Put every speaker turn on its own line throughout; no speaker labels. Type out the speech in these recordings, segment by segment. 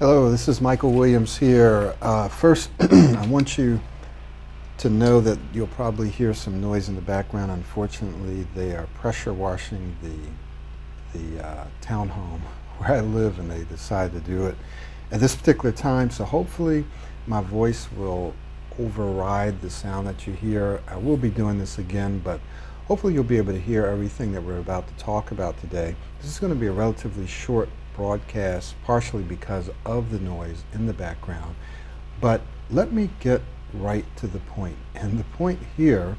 Hello, this is Michael Williams here. First, I want you to know that you'll probably hear some noise in the background. Unfortunately, they are pressure washing the townhome where I live, and they decided to do it at this particular time. So hopefully my voice will override the sound that you hear. I will be doing this again, but hopefully you'll be able to hear everything that we're about to talk about today. This is going to be a relatively short broadcast, partially because of the noise in the background. But let me get right to the point. And the point here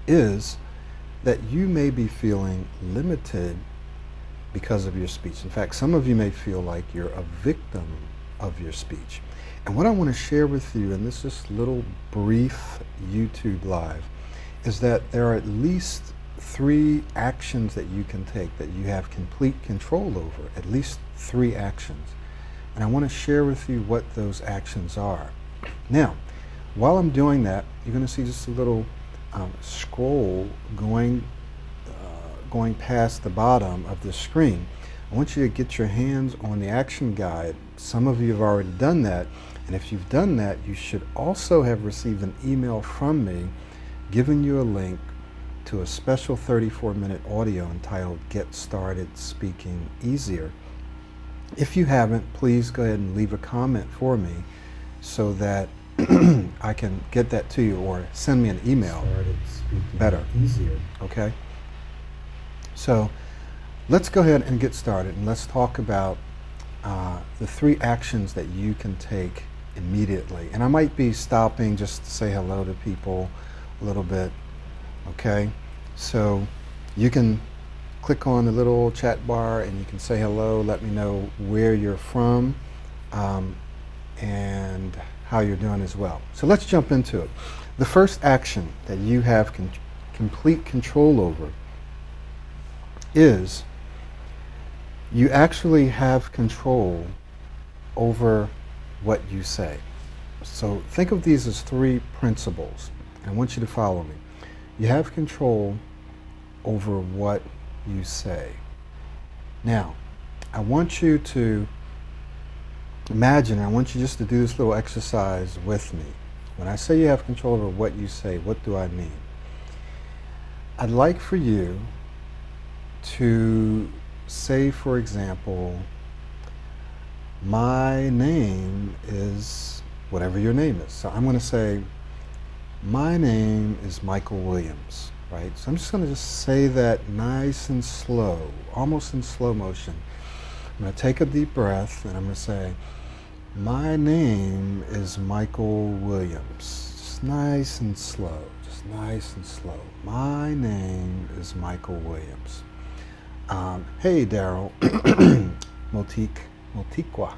is that you may be feeling limited because of your speech. In fact, some of you may feel like you're a victim of your speech. And what I want to share with you in this little brief YouTube Live is that there are at least 3 actions that you can take that you have complete control over, at least 3 actions. And I want to share with you what those actions are. Now, while I'm doing that, you're going to see just a little scroll going past the bottom of the screen. I want you to get your hands on the action guide. Some of you have already done that, and if you've done that, you should also have received an email from me giving you a link to a special 34-minute audio entitled Get Started Speaking Easier. If you haven't, please go ahead and leave a comment for me so that I can get that to you, or send me an email. Better. Easier. Okay? So let's go ahead and get started, and let's talk about the 3 actions that you can take immediately. And I might be stopping just to say hello to people a little bit. Okay, so you can click on the little chat bar and you can say hello, let me know where you're from and how you're doing as well. So let's jump into it. The first action that you have complete control over is you actually have control over what you say. So think of these as 3 principles. I want you to follow me. You have control over what you say. Now, I want you to imagine, I want you just to do this little exercise with me. When I say you have control over what you say, what do I mean? I'd like for you to say, for example, my name is whatever your name is. So I'm going to say, my name is Michael Williams, right? So I'm just going to say that nice and slow, almost in slow motion. I'm going to take a deep breath and I'm going to say, my name is Michael Williams. Just nice and slow, just nice and slow. My name is Michael Williams. Hey, Daryl. Motiqua.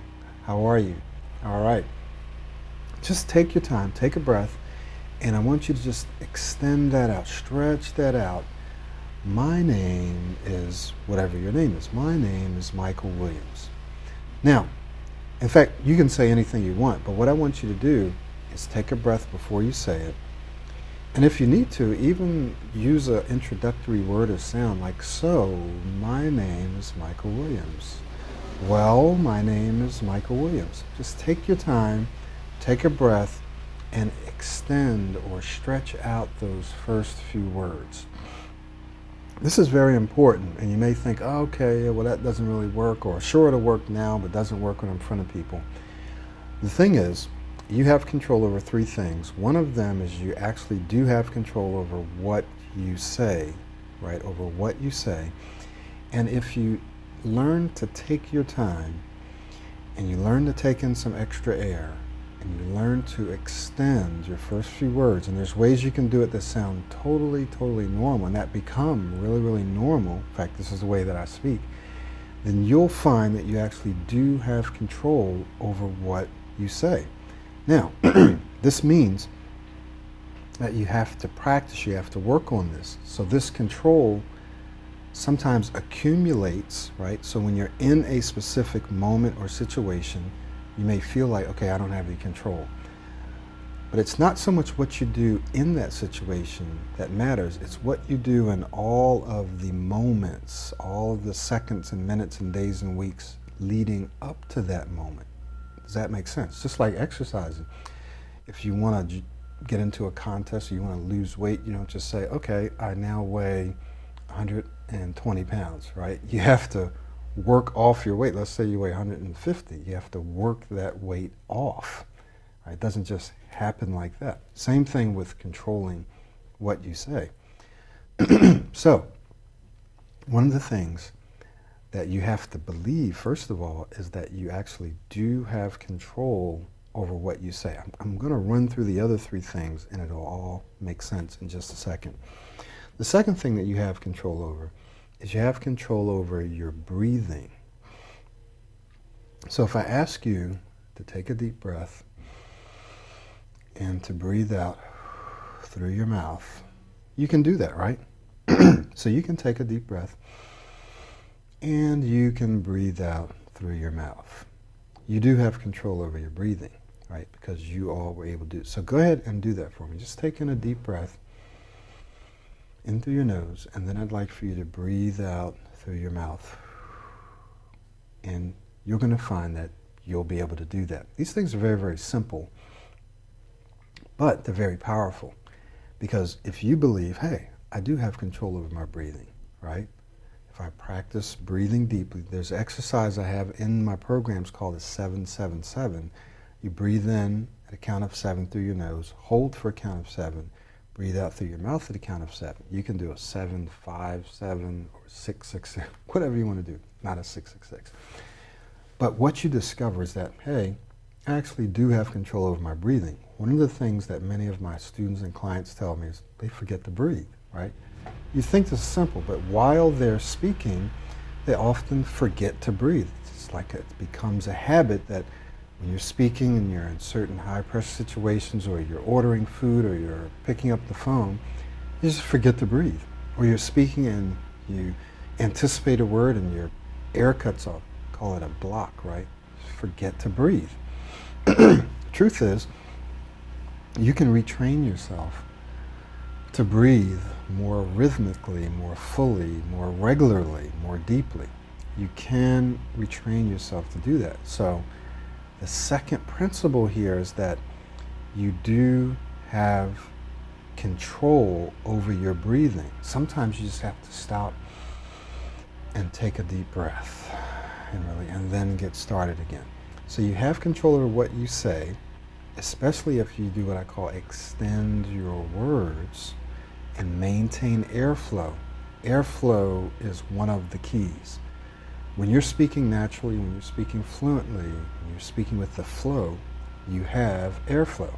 How are you? All right. Just take your time, take a breath. And I want you to just extend that out, stretch that out. My name is whatever your name is. My name is Michael Williams. Now, in fact, you can say anything you want, but what I want you to do is take a breath before you say it. And if you need to, even use an introductory word or sound like, so, my name is Michael Williams. Well, my name is Michael Williams. Just take your time, take a breath, and extend or stretch out those first few words. This is very important, and you may think, oh, okay, well that doesn't really work, or sure it'll work now, but doesn't work when I'm in front of people. The thing is, you have control over 3 things. One of them is you actually do have control over what you say, right, over what you say. And if you learn to take your time, and you learn to take in some extra air, and you learn to extend your first few words, and there's ways you can do it that sound totally normal, and that become really normal. In fact, this is the way that I speak. Then you'll find that you actually do have control over what you say. Now, this means that you have to practice, you have to work on this. So this control sometimes accumulates, right? So when you're in a specific moment or situation, you may feel like, okay, I don't have any control. But it's not so much what you do in that situation that matters. It's what you do in all of the moments, all of the seconds and minutes and days and weeks leading up to that moment. Does that make sense? Just like exercising. If you want to get into a contest or you want to lose weight, you don't just say, okay, I now weigh 120 pounds, right? You have to work off your weight. Let's say you weigh 150. You have to work that weight off. Right? It doesn't just happen like that. Same thing with controlling what you say. So, one of the things that you have to believe, first of all, is that you actually do have control over what you say. I'm going to run through the other three things, and it'll all make sense in just a second. The second thing that you have control over is you have control over your breathing. So if I ask you to take a deep breath and to breathe out through your mouth, you can do that, right? So you can take a deep breath and you can breathe out through your mouth. You do have control over your breathing, right? Because you all were able to do it. So go ahead and do that for me. Just take in a deep breath in through your nose, and then I'd like for you to breathe out through your mouth. And you're going to find that you'll be able to do that. These things are very, very simple, but they're very powerful. Because if you believe, hey, I do have control over my breathing, right? If I practice breathing deeply, there's an exercise I have in my programs called a 7-7-7. You breathe in at a count of 7 through your nose, hold for a count of 7, breathe out through your mouth at a count of 7. You can do a 7-5-7 or 6-6-6, whatever you want to do, not a 6-6-6. But what you discover is that, hey, I actually do have control over my breathing. One of the things that many of my students and clients tell me is they forget to breathe, right? You think this is simple, but while they're speaking, they often forget to breathe. It's like it becomes a habit that when you're speaking and you're in certain high-pressure situations, or you're ordering food, or you're picking up the phone, you just forget to breathe. Or you're speaking and you anticipate a word and your air cuts off. Call it a block, right? Just forget to breathe. The truth is, you can retrain yourself to breathe more rhythmically, more fully, more regularly, more deeply. You can retrain yourself to do that. So the second principle here is that you do have control over your breathing. Sometimes you just have to stop and take a deep breath and then get started again. So you have control over what you say, especially if you do what I call extend your words and maintain airflow. Airflow is one of the keys. When you're speaking naturally, when you're speaking fluently, when you're speaking with the flow, you have airflow,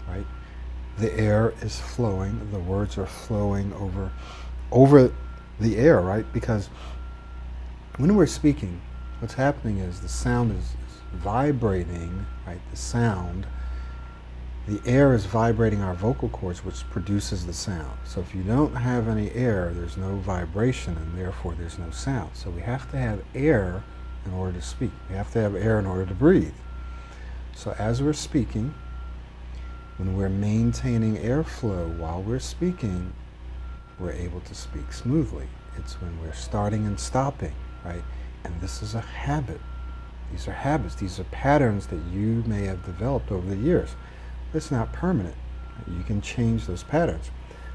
right? The air is flowing, the words are flowing over the air, right? Because when we're speaking, what's happening is the sound is vibrating, right? The sound, the air is vibrating our vocal cords, which produces the sound. So if you don't have any air, there's no vibration, and therefore there's no sound. So we have to have air in order to speak. We have to have air in order to breathe. So as we're speaking, when we're maintaining airflow while we're speaking, we're able to speak smoothly. It's when we're starting and stopping, right? And this is a habit. These are habits. These are patterns that you may have developed over the years. It's not permanent. You can change those patterns.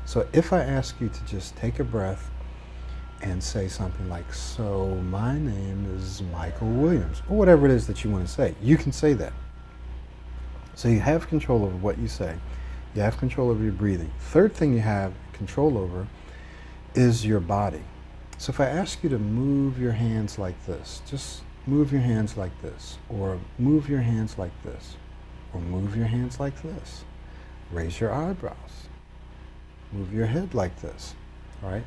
So if I ask you to just take a breath and say something like, so my name is Michael Williams, or whatever it is that you want to say, you can say that. So you have control over what you say. You have control over your breathing. Third thing you have control over is your body. So if I ask you to move your hands like this, just move your hands like this, or move your hands like this, or move your hands like this. Raise your eyebrows. Move your head like this, all right?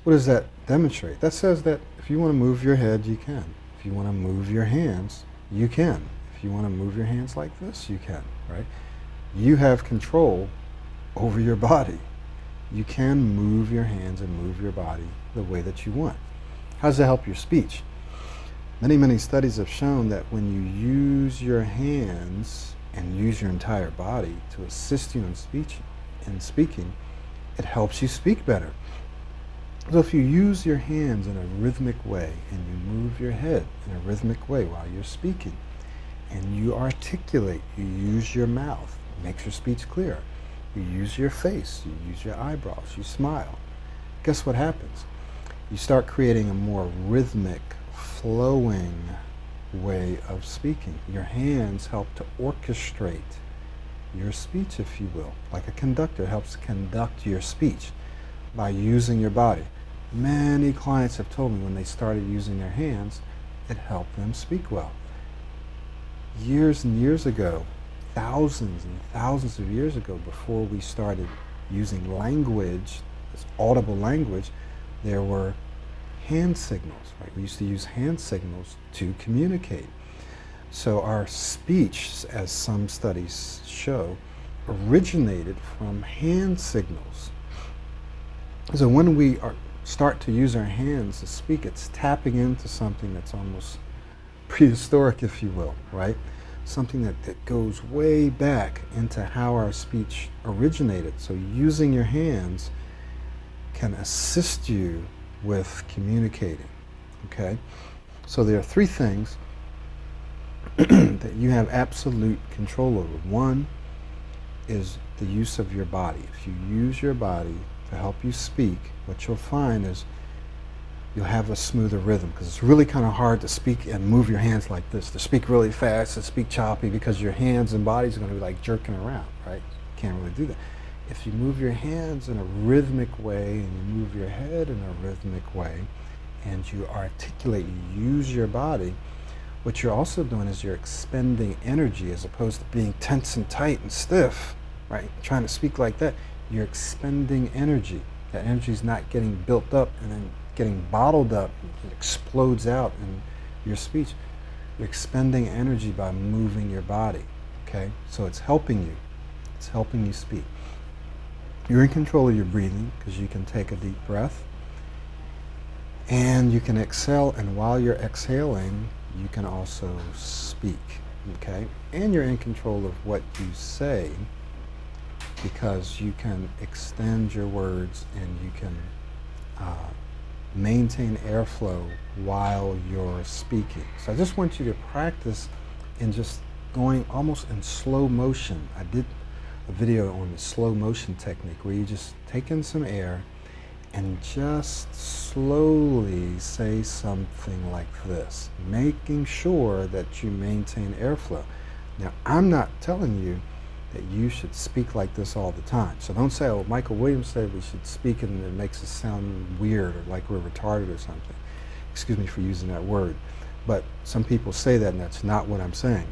What does that demonstrate? That says that if you want to move your head, you can. If you want to move your hands, you can. If you want to move your hands like this, you can, right? You have control over your body. You can move your hands and move your body the way that you want. How does that help your speech? Many, many studies have shown that when you use your hands and use your entire body to assist you in speaking, it helps you speak better. So if you use your hands in a rhythmic way and you move your head in a rhythmic way while you're speaking and you articulate, you use your mouth, makes your speech clear. You use your face, you use your eyebrows, you smile. Guess what happens? You start creating a more rhythmic, flowing way of speaking. Your hands help to orchestrate your speech, if you will. Like a conductor helps conduct your speech by using your body. Many clients have told me when they started using their hands, it helped them speak well. Years and years ago, thousands and thousands of years ago, before we started using language, this audible language, there were hand signals, right? We used to use hand signals to communicate. So our speech, as some studies show, originated from hand signals. So when we start to use our hands to speak, it's tapping into something that's almost prehistoric, if you will, right? Something that goes way back into how our speech originated. So using your hands can assist you with communicating, okay? So there are three things that you have absolute control over. One is the use of your body. If you use your body to help you speak, what you'll find is you'll have a smoother rhythm, because it's really kind of hard to speak and move your hands like this, to speak really fast, to speak choppy, because your hands and bodies are going to be like jerking around, right? You can't really do that. If you move your hands in a rhythmic way and you move your head in a rhythmic way and you articulate, you use your body, what you're also doing is you're expending energy as opposed to being tense and tight and stiff, right? Trying to speak like that. You're expending energy. That energy is not getting built up and then getting bottled up and it explodes out in your speech. You're expending energy by moving your body, okay? So it's helping you. It's helping you speak. You're in control of your breathing because you can take a deep breath and you can exhale, and while you're exhaling, you can also speak, okay? And you're in control of what you say because you can extend your words and you can maintain airflow while you're speaking. So I just want you to practice in just going almost in slow motion. I did a video on the slow motion technique where you just take in some air and just slowly say something like this, making sure that you maintain airflow. Now, I'm not telling you that you should speak like this all the time. So don't say, oh, Michael Williams said we should speak and it makes us sound weird or like we're retarded or something. Excuse me for using that word. But some people say that, and that's not what I'm saying.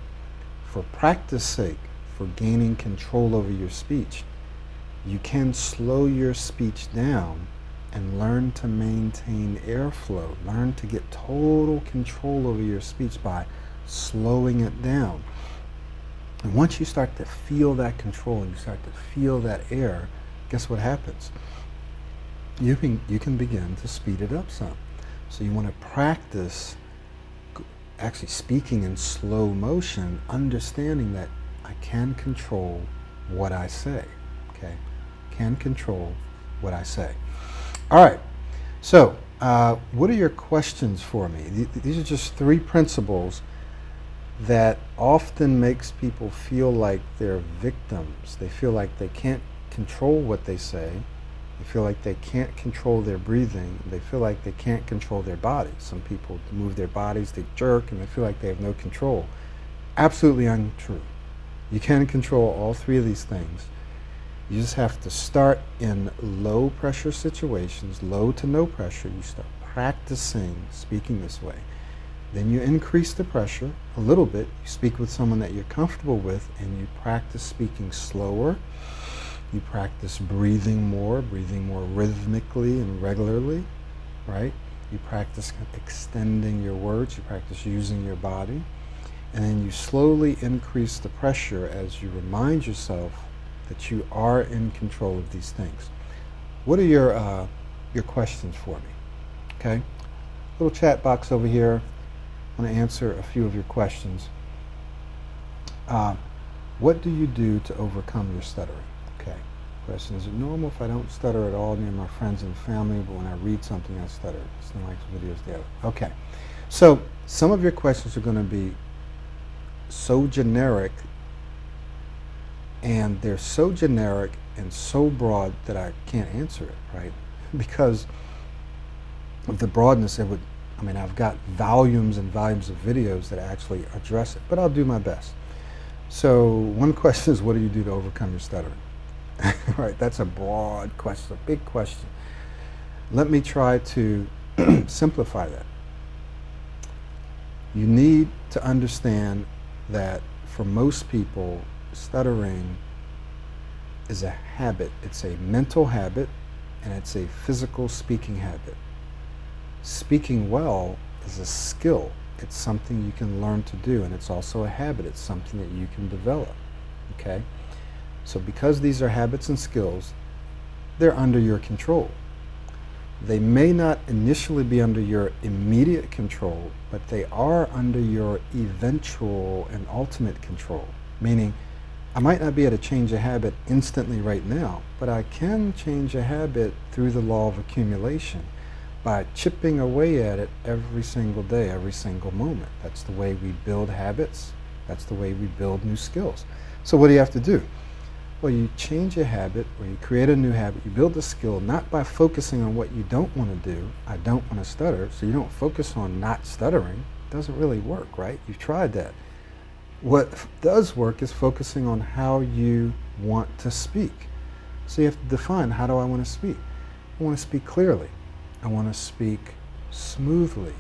For practice sake, for gaining control over your speech, you can slow your speech down and learn to maintain airflow. Learn to get total control over your speech by slowing it down. And once you start to feel that control and you start to feel that air, guess what happens? You can begin to speed it up some. So you want to practice actually speaking in slow motion, understanding that I can control what I say, okay? Can control what I say. All right, so what are your questions for me? These are just three principles that often makes people feel like they're victims. They feel like they can't control what they say. They feel like they can't control their breathing. They feel like they can't control their bodies. Some people move their bodies, they jerk, and they feel like they have no control. Absolutely untrue. You can control all three of these things. You just have to start in low pressure situations, low to no pressure. You start practicing speaking this way. Then you increase the pressure a little bit. You speak with someone that you're comfortable with, and you practice speaking slower. You practice breathing more rhythmically and regularly, right? You practice extending your words. You practice using your body. And then you slowly increase the pressure as you remind yourself that you are in control of these things. What are your questions for me? Okay? Little chat box over here. I want to answer a few of your questions. What do you do to overcome your stuttering? Okay. Question, is it normal if I don't stutter at all near my friends and family, but when I read something I stutter? Someone likes videos daily. Okay. So some of your questions are going to be so generic, and they're so generic and so broad that I can't answer it, right? Because of the broadness, I've got volumes and volumes of videos that actually address it, but I'll do my best. So one question is, what do you do to overcome your stuttering? Right, that's a broad question, a big question. Let me try to simplify that. You need to understand that for most people, stuttering is a habit. It's a mental habit, and it's a physical speaking habit. Speaking well is a skill. It's something you can learn to do, and it's also a habit. It's something that you can develop, okay? So because these are habits and skills, they're under your control. They may not initially be under your immediate control, but they are under your eventual and ultimate control. Meaning, I might not be able to change a habit instantly right now, but I can change a habit through the law of accumulation by chipping away at it every single day, every single moment. That's the way we build habits. That's the way we build new skills. So what do you have to do? Well, you change a habit, or you create a new habit. You build a skill not by focusing on what you don't want to do. I don't want to stutter, so you don't focus on not stuttering. It doesn't really work, right? You've tried that. What does work is focusing on how you want to speak. So you have to define, how do I want to speak? I want to speak clearly. I want to speak smoothly.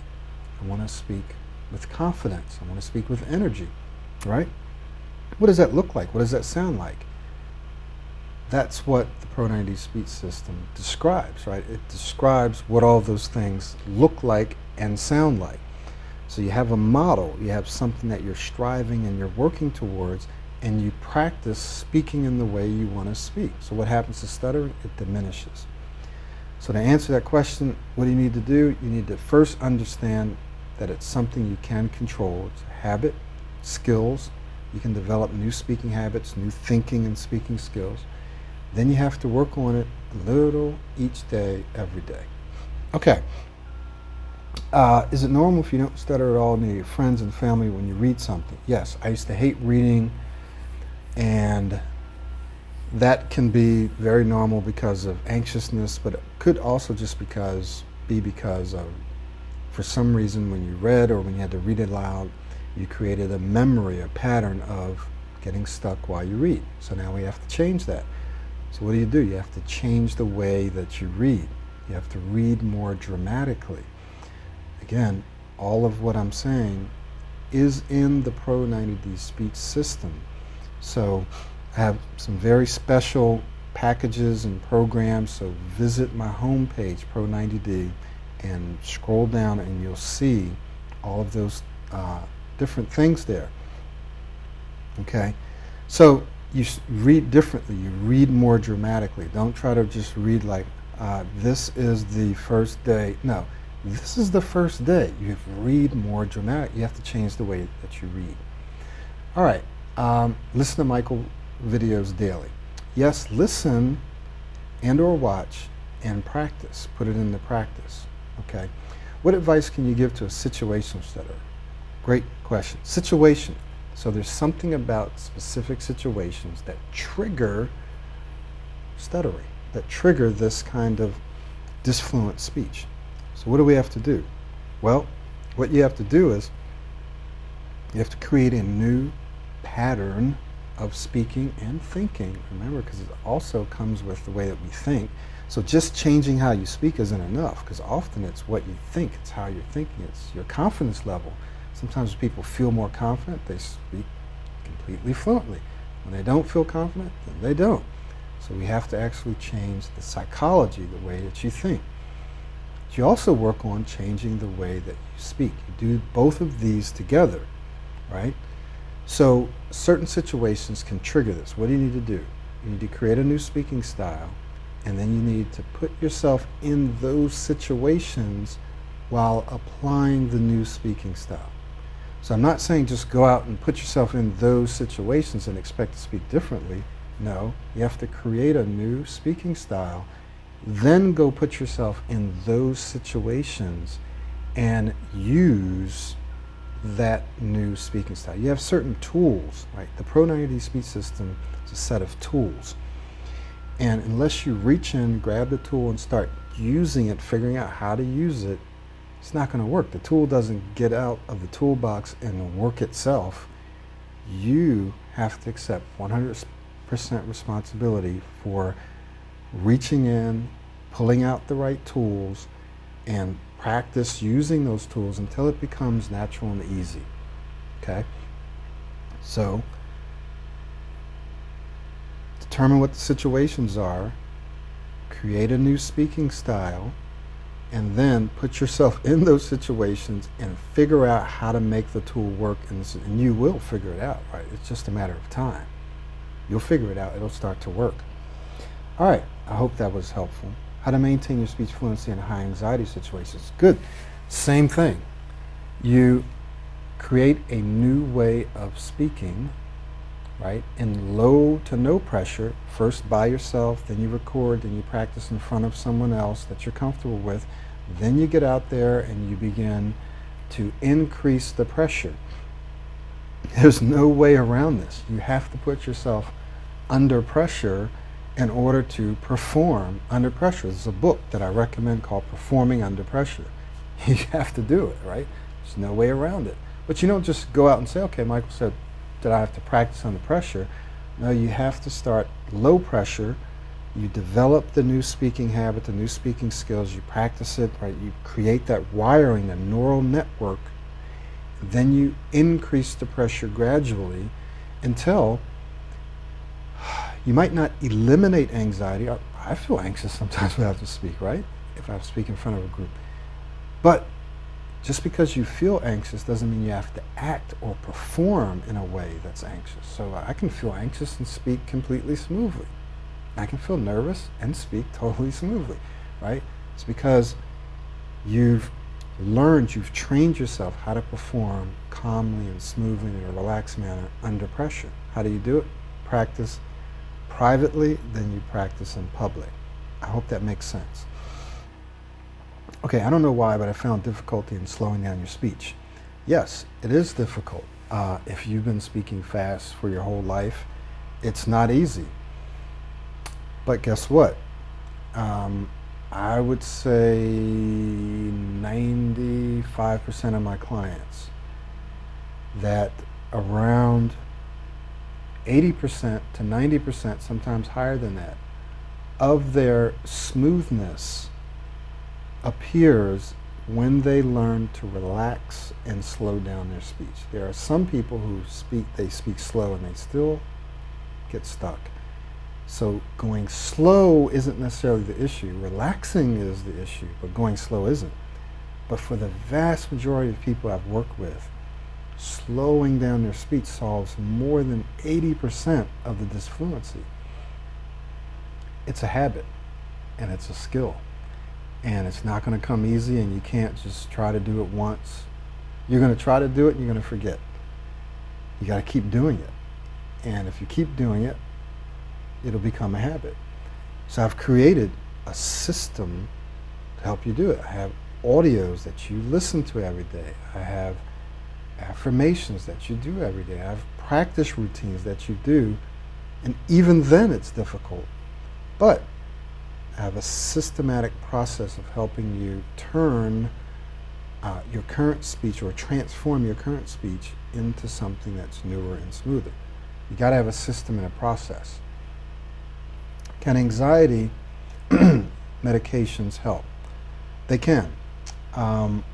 I want to speak with confidence. I want to speak with energy, right? What does that look like? What does that sound like? That's what the Pro 90 speech system describes, right? It describes what all those things look like and sound like. So you have a model, you have something that you're striving and you're working towards, and you practice speaking in the way you want to speak. So what happens to stuttering? It diminishes. So to answer that question, what do you need to do? You need to first understand that it's something you can control. It's a habit, skills. You can develop new speaking habits, new thinking and speaking skills. Then you have to work on it a little each day, every day. Okay. Is it normal if you don't stutter at all near your friends and family when you read something? Yes, I used to hate reading, and that can be very normal because of anxiousness, but it could also just be because of, for some reason, when you read or when you had to read it aloud, you created a memory, a pattern of getting stuck while you read. So now we have to change that. So what do? You have to change the way that you read. You have to read more dramatically. Again, all of what I'm saying is in the Pro 90D speech system. So I have some very special packages and programs, so visit my homepage, Pro 90D, and scroll down and you'll see all of those different things there. Okay? So you read differently, you read more dramatically. Don't try to just read like, this is the first day. No, this is the first day. You have to read more dramatic. You have to change the way that you read. All right, listen to Michael videos daily. Yes, listen and or watch and practice. Put it into practice, okay? What advice can you give to a situational stutterer? Great question. Situation. So there's something about specific situations that trigger stuttering, that trigger this kind of disfluent speech. So what do we have to do? Well, what you have to do is you have to create a new pattern of speaking and thinking. Remember, because it also comes with the way that we think. So just changing how you speak isn't enough, because often it's what you think, it's how you're thinking, it's your confidence level. Sometimes people feel more confident, they speak completely fluently. When they don't feel confident, then they don't. So we have to actually change the psychology, the way that you think. But you also work on changing the way that you speak. You do both of these together, right? So certain situations can trigger this. What do you need to do? You need to create a new speaking style, and then you need to put yourself in those situations while applying the new speaking style. So I'm not saying just go out and put yourself in those situations and expect to speak differently. No, you have to create a new speaking style, then go put yourself in those situations and use that new speaking style. You have certain tools, right? The Pro 90 speech system is a set of tools. And unless you reach in, grab the tool, and start using it, figuring out how to use it, it's not going to work. The tool doesn't get out of the toolbox and work itself. You have to accept 100% responsibility for reaching in, pulling out the right tools, and practice using those tools until it becomes natural and easy. Okay? So, determine what the situations are, create a new speaking style, and then put yourself in those situations and figure out how to make the tool work. And you will figure it out, right? It's just a matter of time. You'll figure it out. It'll start to work. All right. I hope that was helpful. How to maintain your speech fluency in high anxiety situations. Good. Same thing. You create a new way of speaking, right, in low to no pressure, first by yourself, then you record, then you practice in front of someone else that you're comfortable with, then you get out there and you begin to increase the pressure. There's no way around this. You have to put yourself under pressure in order to perform under pressure. There's a book that I recommend called Performing Under Pressure. You have to do it, right? There's no way around it. But you don't just go out and say, okay, Michael said that I have to practice under pressure. No, you have to start low pressure. You develop the new speaking habit, the new speaking skills, you practice it, right? You create that wiring, the neural network. Then you increase the pressure gradually until you might not eliminate anxiety. I feel anxious sometimes when I have to speak, right? If I speak in front of a group. But just because you feel anxious doesn't mean you have to act or perform in a way that's anxious. So I can feel anxious and speak completely smoothly. I can feel nervous and speak totally smoothly, right? It's because you've learned, you've trained yourself how to perform calmly and smoothly in a relaxed manner under pressure. How do you do it? Practice privately, then you practice in public. I hope that makes sense. Okay, I don't know why, but I found difficulty in slowing down your speech. Yes, it is difficult. If you've been speaking fast for your whole life, it's not easy. But guess what? I would say 95% of my clients, that around 80% to 90%, sometimes higher than that, of their smoothness appears when they learn to relax and slow down their speech. There are some people who speak slow and they still get stuck. So going slow isn't necessarily the issue. Relaxing is the issue, but going slow isn't. But for the vast majority of people I've worked with, slowing down their speech solves more than 80% of the disfluency. It's a habit, and it's a skill. And it's not going to come easy, and you can't just try to do it once. You're going to try to do it, and you're going to forget. You got to keep doing it. And if you keep doing it, it'll become a habit. So I've created a system to help you do it. I have audios that you listen to every day. I have affirmations that you do every day. I have practice routines that you do, and even then it's difficult. But I have a systematic process of helping you turn your current speech, or transform your current speech into something that's newer and smoother. You got to have a system and a process. Can anxiety medications help? They can.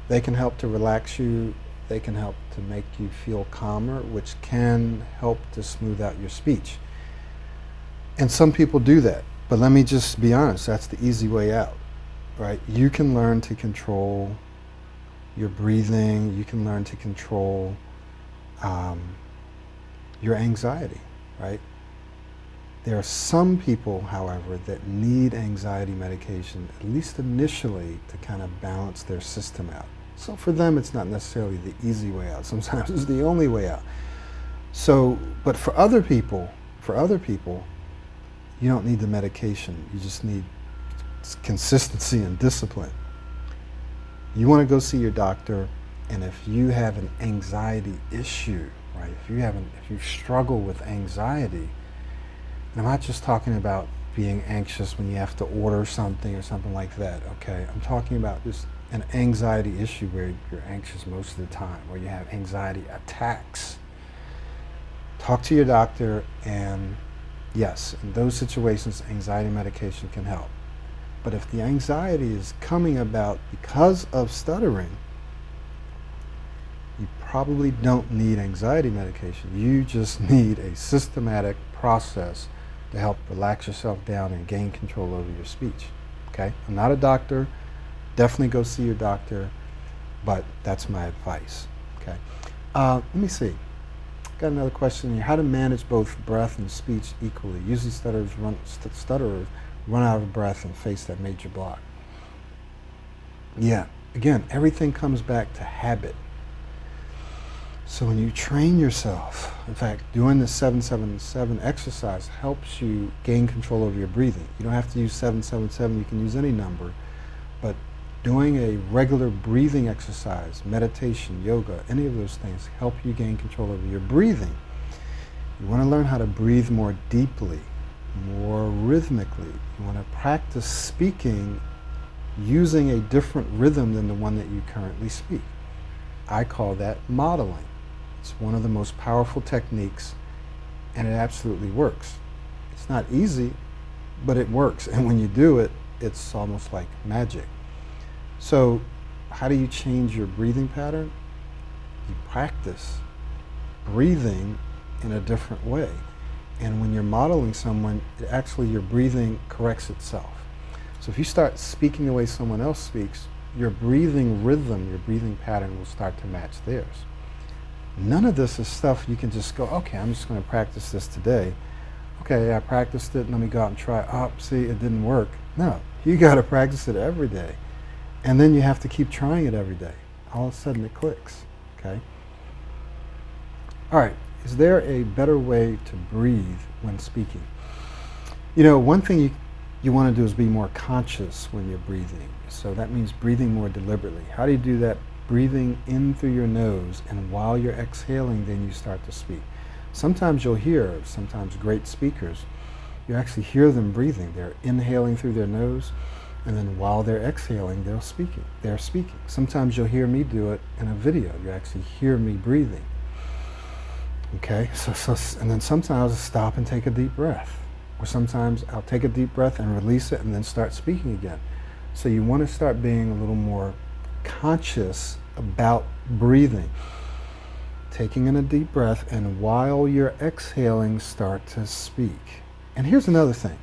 They can help to relax you. They can help to make you feel calmer, which can help to smooth out your speech. And some people do that. But let me just be honest, that's the easy way out, right? You can learn to control your breathing. You can learn to control your anxiety, right? There are some people, however, that need anxiety medication, at least initially, to kind of balance their system out. So for them, it's not necessarily the easy way out. Sometimes it's the only way out. So, but for other people, you don't need the medication. You just need consistency and discipline. You want to go see your doctor, and if you have an anxiety issue, right? If you struggle with anxiety, and I'm not just talking about being anxious when you have to order something or something like that, okay? I'm talking about just an anxiety issue where you're anxious most of the time, where you have anxiety attacks. Talk to your doctor, and yes, in those situations, anxiety medication can help. But if the anxiety is coming about because of stuttering, you probably don't need anxiety medication. You just need a systematic process to help relax yourself down and gain control over your speech. Okay? I'm not a doctor. Definitely go see your doctor, but that's my advice. Okay? Let me see. Got another question here. How to manage both breath and speech equally? Usually stutterers run out of breath and face that major block. Yeah, again, everything comes back to habit. So when you train yourself, in fact, doing the 777 exercise helps you gain control over your breathing. You don't have to use 777, you can use any number, but doing a regular breathing exercise, meditation, yoga, any of those things help you gain control over your breathing. You want to learn how to breathe more deeply, more rhythmically. You want to practice speaking using a different rhythm than the one that you currently speak. I call that modeling. It's one of the most powerful techniques, and it absolutely works. It's not easy, but it works. And when you do it, it's almost like magic. So how do you change your breathing pattern? You practice breathing in a different way. And when you're modeling someone, actually your breathing corrects itself. So if you start speaking the way someone else speaks, your breathing rhythm, your breathing pattern will start to match theirs. None of this is stuff you can just go, okay, I'm just going to practice this today. Okay, I practiced it, let me go out and try it. Oh, see, it didn't work. No, you got to practice it every day. And then you have to keep trying it every day. All of a sudden it clicks, okay? All right, is there a better way to breathe when speaking? You know, one thing you want to do is be more conscious when you're breathing. So that means breathing more deliberately. How do you do that? Breathing in through your nose, and while you're exhaling, then you start to speak. Sometimes you'll hear, sometimes great speakers, you actually hear them breathing. They're inhaling through their nose, and then while they're exhaling, they're speaking. Sometimes you'll hear me do it in a video. You actually hear me breathing. Okay, and then sometimes I'll stop and take a deep breath. Or sometimes I'll take a deep breath and release it and then start speaking again. So you want to start being a little more conscious about breathing. Taking in a deep breath, and while you're exhaling, start to speak. And here's another thing.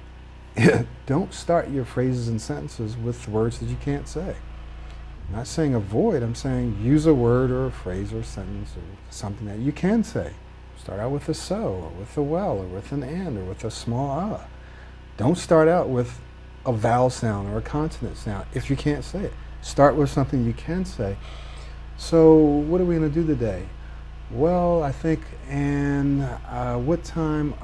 Don't start your phrases and sentences with words that you can't say. I'm not saying avoid, I'm saying use a word or a phrase or a sentence or something that you can say. Start out with a so, or with a well, or with an and, or with a small ah. Don't start out with a vowel sound or a consonant sound if you can't say it. Start with something you can say. So what are we going to do today? Well, I think, and what time?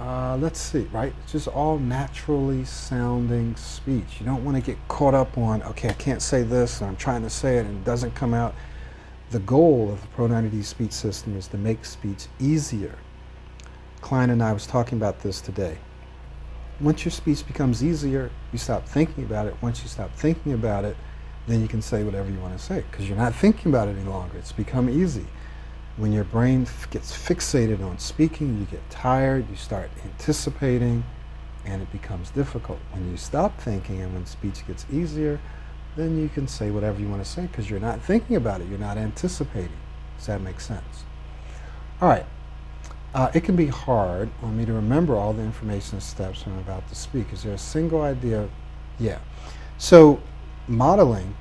Let's see, right? It's just all naturally sounding speech. You don't want to get caught up on, okay, I can't say this, and I'm trying to say it, and it doesn't come out. The goal of the Pro 90D speech system is to make speech easier. Klein and I was talking about this today. Once your speech becomes easier, you stop thinking about it. Once you stop thinking about it, then you can say whatever you want to say, because you're not thinking about it any longer. It's become easy. When your brain gets fixated on speaking, you get tired, you start anticipating, and it becomes difficult. When you stop thinking and when speech gets easier, then you can say whatever you want to say because you're not thinking about it, you're not anticipating. Does that make sense? All right. It can be hard on me to remember all the information and steps when I'm about to speak. Is there a single idea? Yeah. So modeling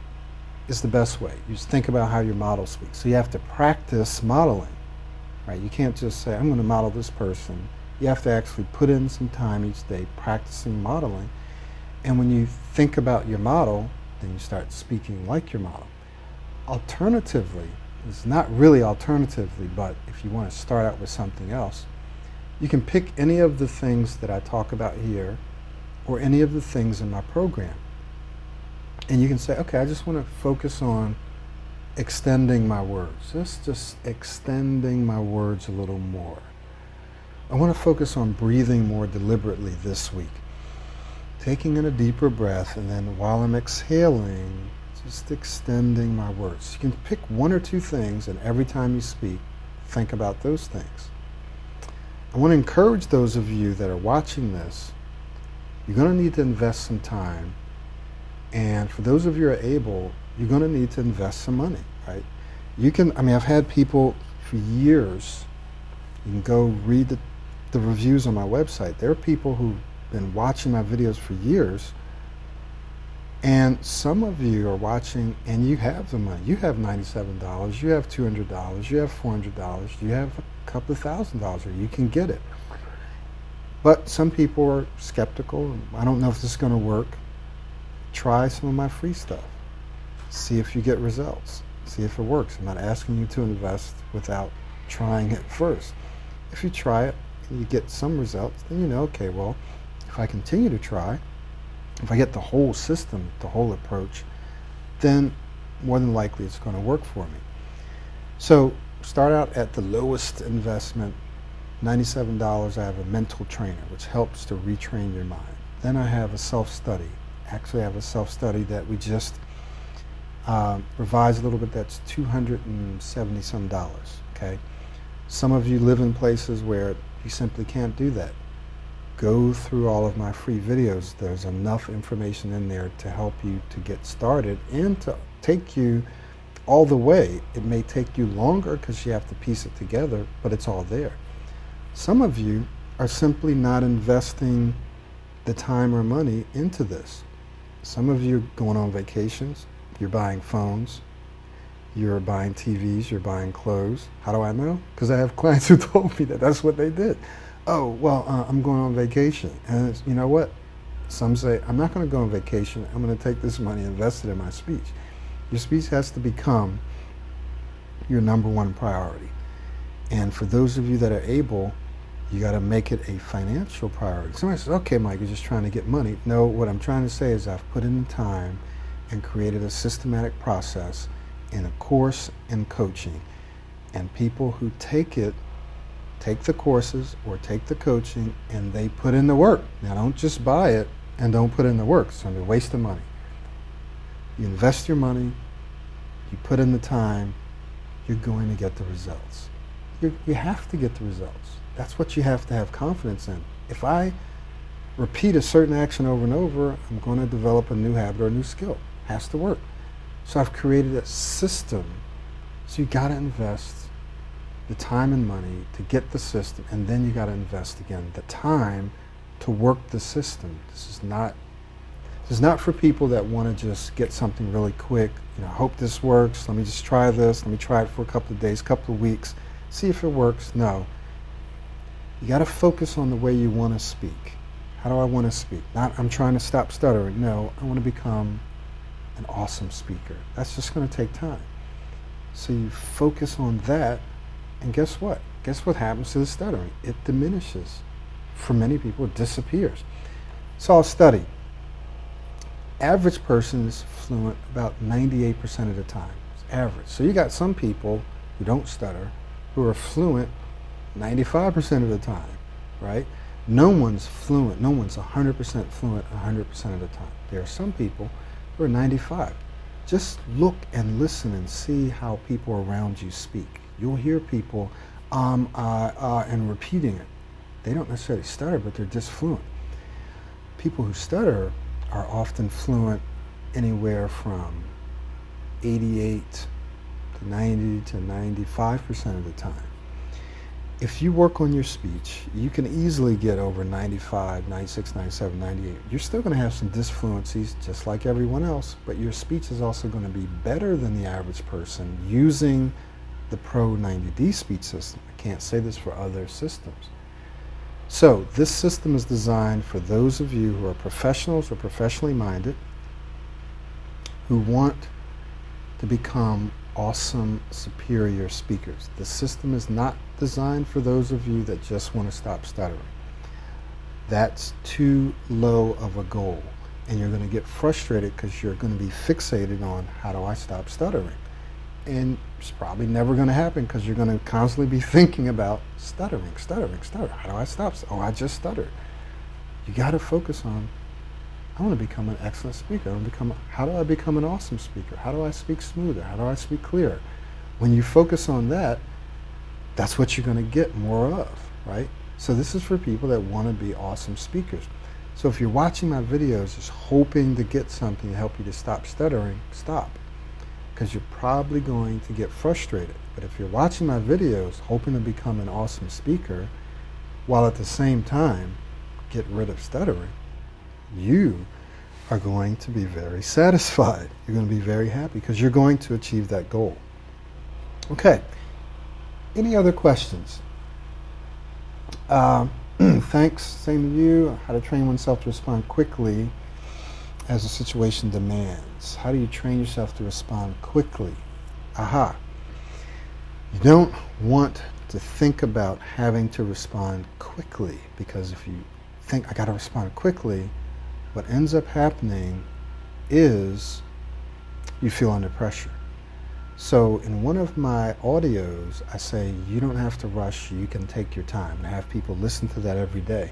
is the best way. You just think about how your model speaks. So you have to practice modeling, right? You can't just say, I'm going to model this person. You have to actually put in some time each day practicing modeling. And when you think about your model, then you start speaking like your model. Alternatively, it's not really alternatively, but if you want to start out with something else, you can pick any of the things that I talk about here or any of the things in my program. And you can say, okay, I just want to focus on extending my words, just extending my words a little more. I want to focus on breathing more deliberately this week. Taking in a deeper breath, and then while I'm exhaling, just extending my words. You can pick one or two things, and every time you speak, think about those things. I want to encourage those of you that are watching this, you're going to need to invest some time. And for those of you who are able, you're going to need to invest some money, right? I've had people for years, you can go read the reviews on my website. There are people who've been watching my videos for years, and some of you are watching and you have the money. You have $97, you have $200, you have $400, you have a couple of $1,000, or you can get it. But some people are skeptical. I don't know if this is going to work. Try some of my free stuff. See if you get results. See if it works. I'm not asking you to invest without trying it first. If you try it and you get some results, then you know, okay, well, if I continue to try, if I get the whole system, the whole approach, then more than likely it's going to work for me. So start out at the lowest investment, $97. I have a mental trainer, which helps to retrain your mind. Then I have a self-study. Actually, I have a self-study that we just revised a little bit. That's $270 some, okay? Some of you live in places where you simply can't do that. Go through all of my free videos. There's enough information in there to help you to get started and to take you all the way. It may take you longer because you have to piece it together, but it's all there. Some of you are simply not investing the time or money into this. Some of you are going on vacations, you're buying phones, you're buying TVs, you're buying clothes. How do I know? Because I have clients who told me that that's what they did. Oh, well, I'm going on vacation. And you know what? Some say, I'm not going to go on vacation. I'm going to take this money and invest it in my speech. Your speech has to become your number one priority. And for those of you that are able, you got to make it a financial priority. Somebody says, okay, Mike, you're just trying to get money. No, what I'm trying to say is I've put in the time and created a systematic process in a course and coaching. And people who take the courses or take the coaching, and they put in the work. Now, don't just buy it and don't put in the work. It's a waste of money. You invest your money, you put in the time, you're going to get the results. You have to get the results. That's what you have to have confidence in. If I repeat a certain action over and over, I'm going to develop a new habit or a new skill. It has to work. So I've created a system. So you got to invest the time and money to get the system, and then you got to invest again the time to work the system. This is not for people that want to just get something really quick. I hope this works. Let me just try this. Let me try it for a couple of days, couple of weeks, see if it works. No. You got to focus on the way you want to speak. How do I want to speak? Not I'm trying to stop stuttering. No, I want to become an awesome speaker. That's just going to take time. So you focus on that, and guess what? Guess what happens to the stuttering? It diminishes. For many people, it disappears. So I'll study. Average person is fluent about 98% of the time. It's average. So you got some people who don't stutter who are fluent 95% of the time, right? No one's fluent. No one's 100% fluent 100% of the time. There are some people who are 95. Just look and listen and see how people around you speak. You'll hear people and repeating it. They don't necessarily stutter, but they're just fluent. People who stutter are often fluent anywhere from 88 to 90 to 95% of the time. If you work on your speech, you can easily get over 95, 96, 97, 98. You're still going to have some disfluencies, just like everyone else, but your speech is also going to be better than the average person using the Pro 90D speech system. I can't say this for other systems. So this system is designed for those of you who are professionals or professionally minded, who want to become awesome, superior speakers. The system is not designed for those of you that just want to stop stuttering. that's too low of a goal. And you're going to get frustrated because you're going to be fixated on how do I stop stuttering. And it's probably never going to happen because you're going to constantly be thinking about stuttering. How do I stop? Oh, I just stuttered. You got to focus on, I want to become an excellent speaker. How do I become an awesome speaker? How do I speak smoother? How do I speak clearer? When you focus on that, that's what you're going to get more of, right? So this is for people that want to be awesome speakers. So if you're watching my videos just hoping to get something to help you to stop stuttering, stop. Because you're probably going to get frustrated. But if you're watching my videos hoping to become an awesome speaker, while at the same time get rid of stuttering, you are going to be very satisfied. You're going to be very happy because you're going to achieve that goal. Okay. Any other questions? Thanks. Same to you. How to train oneself to respond quickly as the situation demands. How do you train yourself to respond quickly? Aha. You don't want to think about having to respond quickly, because if you think I got to respond quickly, what ends up happening is you feel under pressure. So in one of my audios, I say you don't have to rush, you can take your time, and I have people listen to that every day.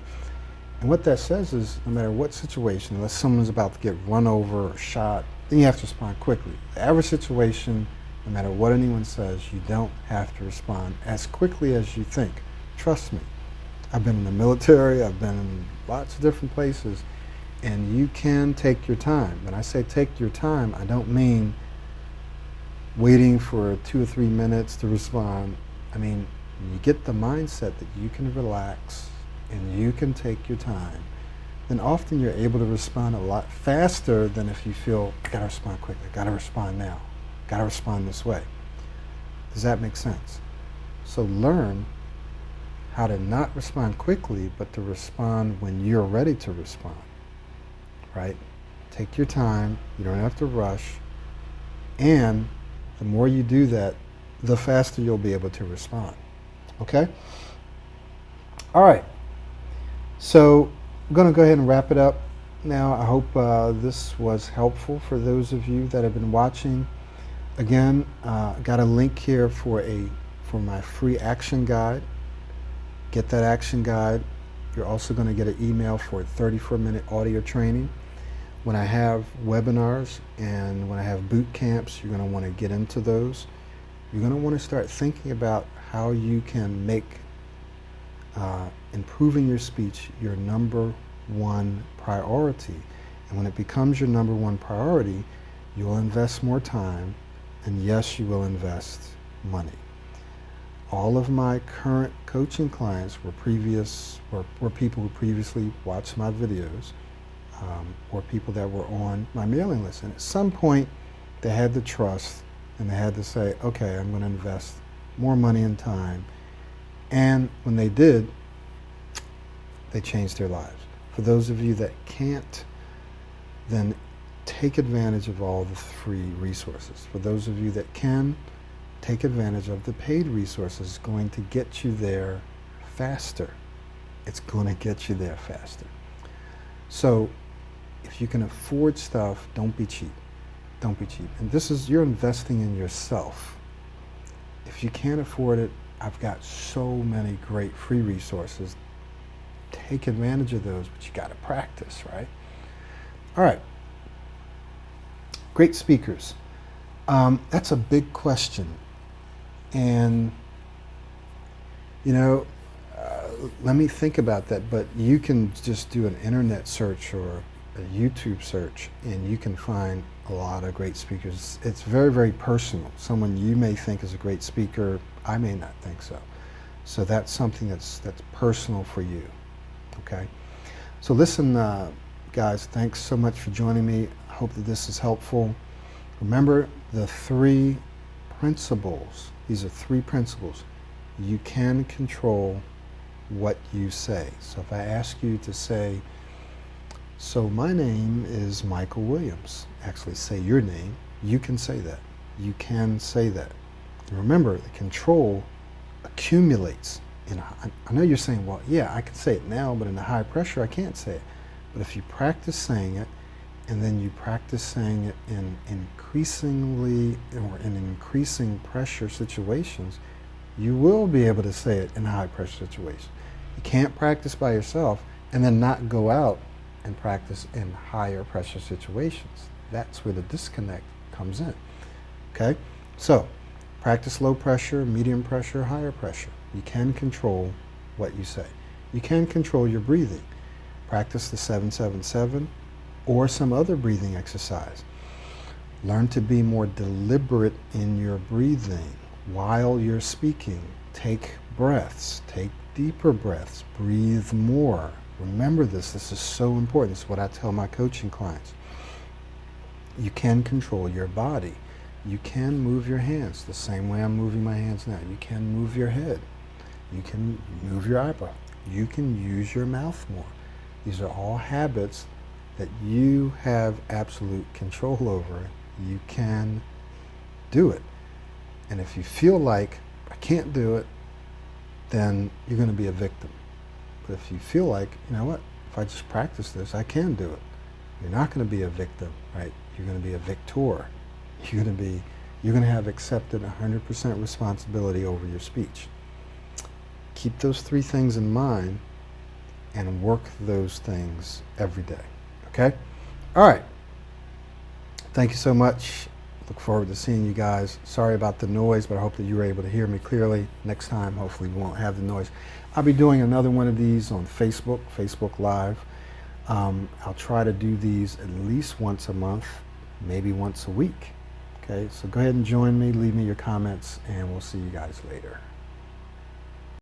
And what that says is no matter what situation, unless someone's about to get run over or shot, then you have to respond quickly. The average situation, no matter what anyone says, you don't have to respond as quickly as you think. Trust me. I've been in the military, I've been in lots of different places, and you can take your time. When I say take your time, I don't mean waiting for 2 or 3 minutes to respond. I mean, when you get the mindset that you can relax and you can take your time, then often you're able to respond a lot faster than if you feel, I gotta respond quickly, I gotta respond now, gotta respond this way. Does that make sense? So learn how to not respond quickly, but to respond when you're ready to respond, right? Take your time, you don't have to rush, and the more you do that, the faster you'll be able to respond. Okay? All right. So I'm going to go ahead and wrap it up now. I hope this was helpful for those of you that have been watching. Again, I got a link here for my free action guide. Get that action guide. You're also going to get an email for a 34-minute audio training. When I have webinars and when I have boot camps, you're going to want to get into those. You're going to want to start thinking about how you can make improving your speech your #1 priority. And when it becomes your #1 priority, you'll invest more time, and yes, you will invest money. All of my current coaching clients were people who previously watched my videos, or people that were on my mailing list. And at some point, they had the trust, and they had to say, okay, I'm going to invest more money and time. And when they did, they changed their lives. For those of you that can't, then take advantage of all the free resources. For those of you that can, take advantage of the paid resources. It's going to get you there faster. It's going to get you there faster. So if you can afford stuff, don't be cheap. Don't be cheap. And you're investing in yourself. If you can't afford it, I've got so many great free resources. Take advantage of those, but you got to practice, right? All right. Great speakers. That's a big question. And, let me think about that. But you can just do an internet search or a YouTube search, and you can find a lot of great speakers. It's very, very personal. Someone you may think is a great speaker, I may not think so. So that's something that's personal for you. Okay? So listen, guys, thanks so much for joining me. I hope that this is helpful. Remember the 3 principles. These are 3 principles. You can control what you say. So if I ask you to say, so my name is Michael Williams, actually say your name, you can say that. You can say that. And remember, the control accumulates I know you're saying, well, yeah, I can say it now, but in the high pressure, I can't say it. But if you practice saying it, and then you practice saying it in increasing pressure situations, you will be able to say it in a high pressure situation. You can't practice by yourself and then not go out and practice in higher pressure situations. That's where the disconnect comes in. Okay? So, practice low pressure, medium pressure, higher pressure. You can control what you say. You can control your breathing. Practice the 777 or some other breathing exercise. Learn to be more deliberate in your breathing while you're speaking. Take breaths. Take deeper breaths. Breathe more. Remember this. This is so important. This is what I tell my coaching clients. You can control your body. You can move your hands the same way I'm moving my hands now. You can move your head. You can move your eyebrow. You can use your mouth more. These are all habits that you have absolute control over. You can do it. And if you feel like, I can't do it, then you're going to be a victim. But if you feel like, you know what, if I just practice this, I can do it. You're not going to be a victim, right? You're going to be a victor. You're going to have accepted 100% responsibility over your speech. Keep those three things in mind and work those things every day. Okay? All right. Thank you so much. Look forward to seeing you guys. Sorry about the noise, but I hope that you were able to hear me clearly. Next time, hopefully, we won't have the noise. I'll be doing another one of these on Facebook Live. I'll try to do these at least once a month, maybe once a week. Okay, so go ahead and join me, leave me your comments, and we'll see you guys later.